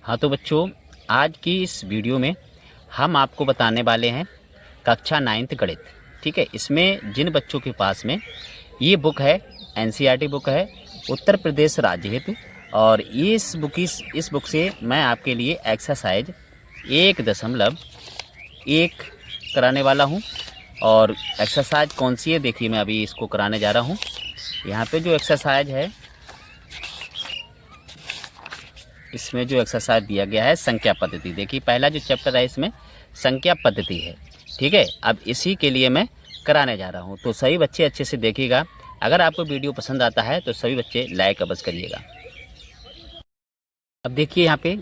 हाँ तो बच्चों, आज की इस वीडियो में हम आपको बताने वाले हैं कक्षा 9th गणित। ठीक है, इसमें जिन बच्चों के पास में ये बुक है, एनसीईआरटी बुक है उत्तर प्रदेश राज्य हेतु, और इस बुक से मैं आपके लिए एक्सरसाइज 1.1 कराने वाला हूँ। और एक्सरसाइज कौन सी है, देखिए मैं अभी इसको कराने जा रहा हूँ। यहाँ पे जो एक्सरसाइज है, इसमें जो एक्सरसाइज दिया गया है संख्या पद्धति। देखिए पहला जो चैप्टर है इसमें संख्या पद्धति है। ठीक है, अब इसी के लिए मैं कराने जा रहा हूँ, तो सभी बच्चे अच्छे से देखिएगा। अगर आपको वीडियो पसंद आता है तो सभी बच्चे लाइक अवश्य करिएगा। अब देखिए यहाँ पे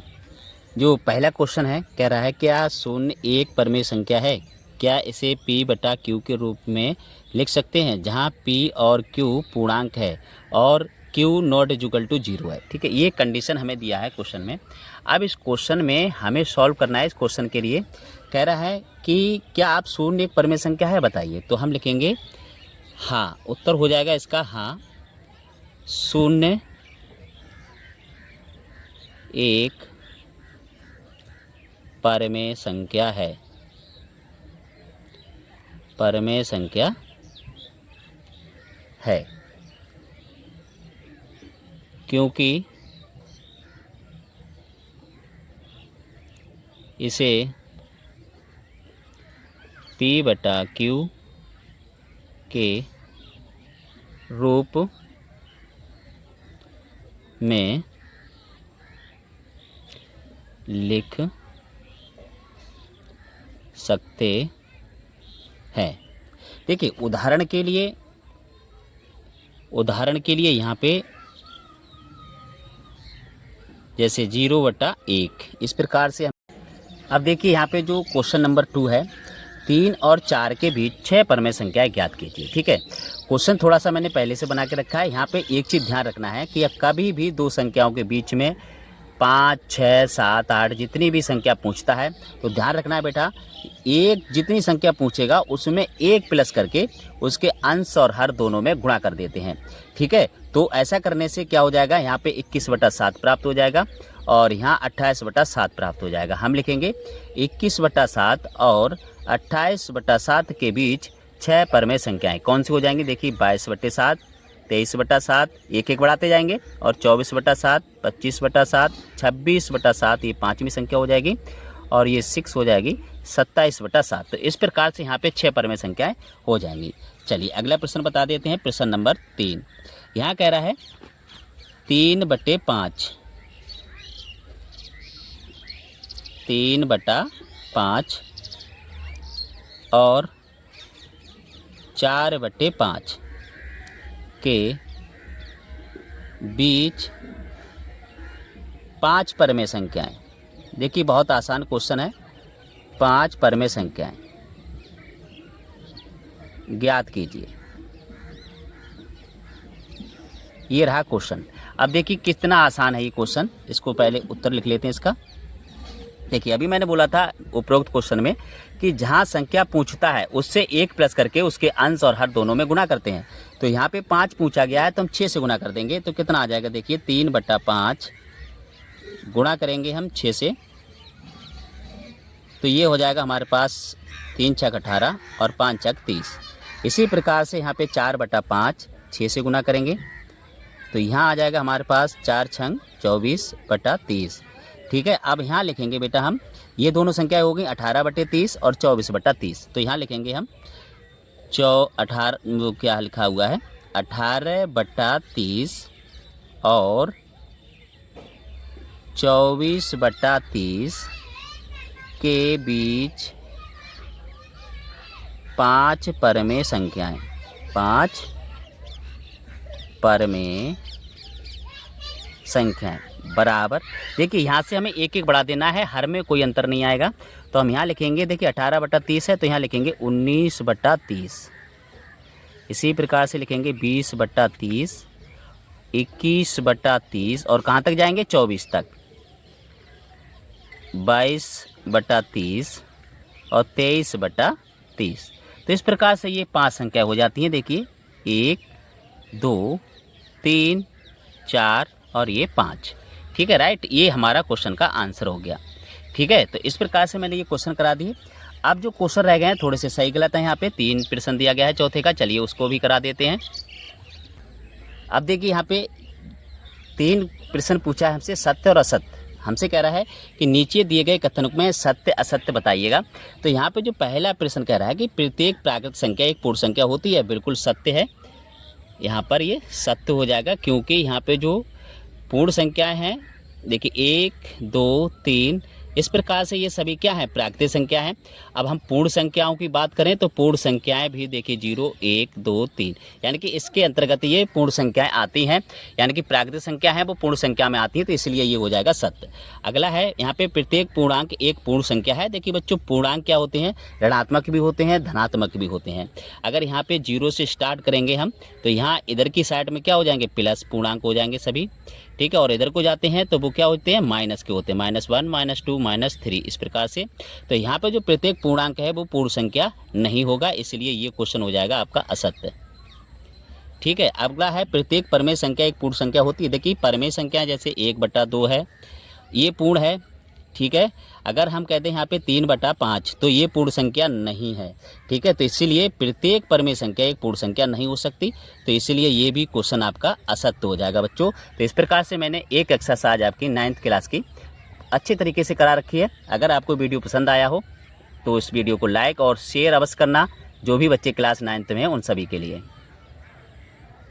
जो पहला क्वेश्चन है, कह रहा है क्या शून्य एक परमेय संख्या है? क्या इसे p/q के रूप में लिख सकते हैं, जहाँ p और q पूर्णांक है और q नॉट इक्वल टू 0 है। ठीक है, ये कंडीशन हमें दिया है क्वेश्चन में। अब इस क्वेश्चन में हमें सॉल्व करना है। इस क्वेश्चन के लिए कह रहा है कि क्या आप शून्य एक परमेय संख्या है, बताइए। तो हम लिखेंगे हाँ, उत्तर हो जाएगा इसका हाँ, शून्य एक परमेय संख्या है, परमेय संख्या है, क्योंकि इसे p/q के रूप में लिख सकते हैं। देखिए उदाहरण के लिए यहाँ पे जैसे 0/1 इस प्रकार से। अब देखिए यहाँ पे जो क्वेश्चन नंबर 2 है, 3 और 4 के बीच 6 परमेय संख्याएं ज्ञात कीजिए। ठीक है, क्वेश्चन थोड़ा सा मैंने पहले से बना के रखा है। यहाँ पे एक चीज़ ध्यान रखना है कि कभी भी दो संख्याओं के बीच में 5, 6, 7, 8 जितनी भी संख्या पूछता है तो ध्यान रखना है बेटा, एक जितनी संख्या पूछेगा उसमें एक प्लस करके उसके अंश और हर दोनों में गुणा कर देते हैं। ठीक है, तो ऐसा करने से क्या हो जाएगा, यहाँ पे 21/7 प्राप्त हो जाएगा और यहाँ 28/7 प्राप्त हो जाएगा। हम लिखेंगे 21/7 और 28/7 के बीच 6 परमेय संख्याएं कौन सी हो जाएंगी। देखिए 22/7, 23/7, एक एक बढ़ाते जाएंगे, और 24/7, 25/7, 26/7, ये 5वीं संख्या हो जाएगी, और ये 6 हो जाएगी 27/7। तो इस प्रकार से यहाँ पे 6 परमेय संख्याएं हो जाएंगी। चलिए अगला प्रश्न बता देते हैं, प्रश्न नंबर 3। यहाँ कह रहा है 3/5, 3/5 और 4/5 के बीच 5 परमेय संख्याएं। देखिए बहुत आसान क्वेश्चन है, 5 परमेय संख्याएं ज्ञात कीजिए। ये रहा क्वेश्चन। अब देखिए कितना आसान है ये क्वेश्चन, इसको पहले उत्तर लिख लेते हैं इसका। देखिए अभी मैंने बोला था उपरोक्त क्वेश्चन में कि जहाँ संख्या पूछता है उससे एक प्लस करके उसके अंश और हर दोनों में गुणा करते हैं। तो यहाँ पे 5 पूछा गया है तो हम 6 से गुणा कर देंगे, तो कितना आ जाएगा। देखिए 3/5 गुणा करेंगे हम 6 से, तो ये हो जाएगा हमारे पास 3×6 18 और 5×6 30। इसी प्रकार से यहाँ पे 4/5 6 से गुणा करेंगे, तो यहाँ आ जाएगा हमारे पास 4×6 24/30। ठीक है, अब यहाँ लिखेंगे बेटा हम, ये दोनों संख्याएं हो गई 18/30 और 24/30। तो यहाँ लिखेंगे हम 18, वो क्या लिखा हुआ है 18/30 और 24/30 के बीच 5 परमेय संख्याएं, 5 परमेय संख्याएं बराबर। देखिए यहाँ से हमें एक एक बढ़ा देना है, हर में कोई अंतर नहीं आएगा। तो हम यहाँ लिखेंगे, देखिए 18/30 है तो यहाँ लिखेंगे 19/30। इसी प्रकार से लिखेंगे 20/30, 21/30 और कहाँ तक जाएंगे 24 तक, 22/30 और 23/30। तो इस प्रकार से ये 5 संख्या हो जाती हैं। देखिए 1, 2, 3, 4 और ये 5। ठीक है, राइट। ये हमारा क्वेश्चन का आंसर हो गया। ठीक है, तो इस प्रकार से मैंने ये क्वेश्चन करा दिए। अब जो क्वेश्चन रह गए हैं थोड़े से सही गलत है, यहाँ पे 3 प्रश्न दिया गया है चौथे का, चलिए उसको भी करा देते हैं। अब देखिए यहाँ पे 3 प्रश्न पूछा है हमसे, सत्य और असत्य। हमसे कह रहा है कि नीचे दिए गए कथनों में सत्य असत्य बताइएगा। तो यहाँ पे जो पहला प्रश्न कह रहा है कि प्रत्येक प्राकृत संख्या एक पूर्ण संख्या होती है, बिल्कुल सत्य है। यहाँ पर ये सत्य हो जाएगा, क्योंकि यहाँ पे जो पूर्ण संख्याएं हैं, देखिए 1 2 3, इस प्रकार से ये सभी क्या है, प्राकृतिक संख्या है। अब हम पूर्ण संख्याओं की बात करें तो पूर्ण संख्याएं भी देखिए 0 1 2 3, यानी कि इसके अंतर्गत ये पूर्ण संख्याएं आती हैं, यानी कि प्राकृतिक संख्या है वो पूर्ण संख्या में आती है, तो इसलिए ये हो जाएगा सत्य। अगला है यहाँ पे प्रत्येक पूर्णांक एक पूर्ण संख्या है। देखिए बच्चों, पूर्णांक क्या होते हैं, ऋणात्मक भी होते हैं, धनात्मक भी होते हैं। अगर यहाँ पे 0 से स्टार्ट करेंगे हम, तो यहाँ इधर की साइड में क्या हो जाएंगे, प्लस पूर्णांक हो जाएंगे सभी। ठीक है, और इधर को जाते हैं तो वो क्या होते हैं, माइनस के होते हैं, -1 -2 -3, इस प्रकार से। तो यहाँ पे जो प्रत्येक पूर्णांक है वो पूर्ण संख्या नहीं होगा, इसलिए ये क्वेश्चन हो जाएगा आपका असत्य। ठीक है, अगला है प्रत्येक परमेय संख्या एक पूर्ण संख्या होती है। देखिए परमेय संख्या जैसे 1/2 है, ये पूर्ण है। ठीक है, अगर हम कहते हैं यहाँ पे 3/5, तो ये पूर्ण संख्या नहीं है। ठीक है, तो इसीलिए प्रत्येक परमेय संख्या एक पूर्ण संख्या नहीं हो सकती, तो इसीलिए ये भी क्वेश्चन आपका असत्य हो जाएगा बच्चों। तो इस प्रकार से मैंने एक एक्सरसाइज आपकी 9th क्लास की अच्छे तरीके से करा रखी है। अगर आपको वीडियो पसंद आया हो तो इस वीडियो को लाइक और शेयर अवश्य करना, जो भी बच्चे क्लास 9th में हैं उन सभी के लिए।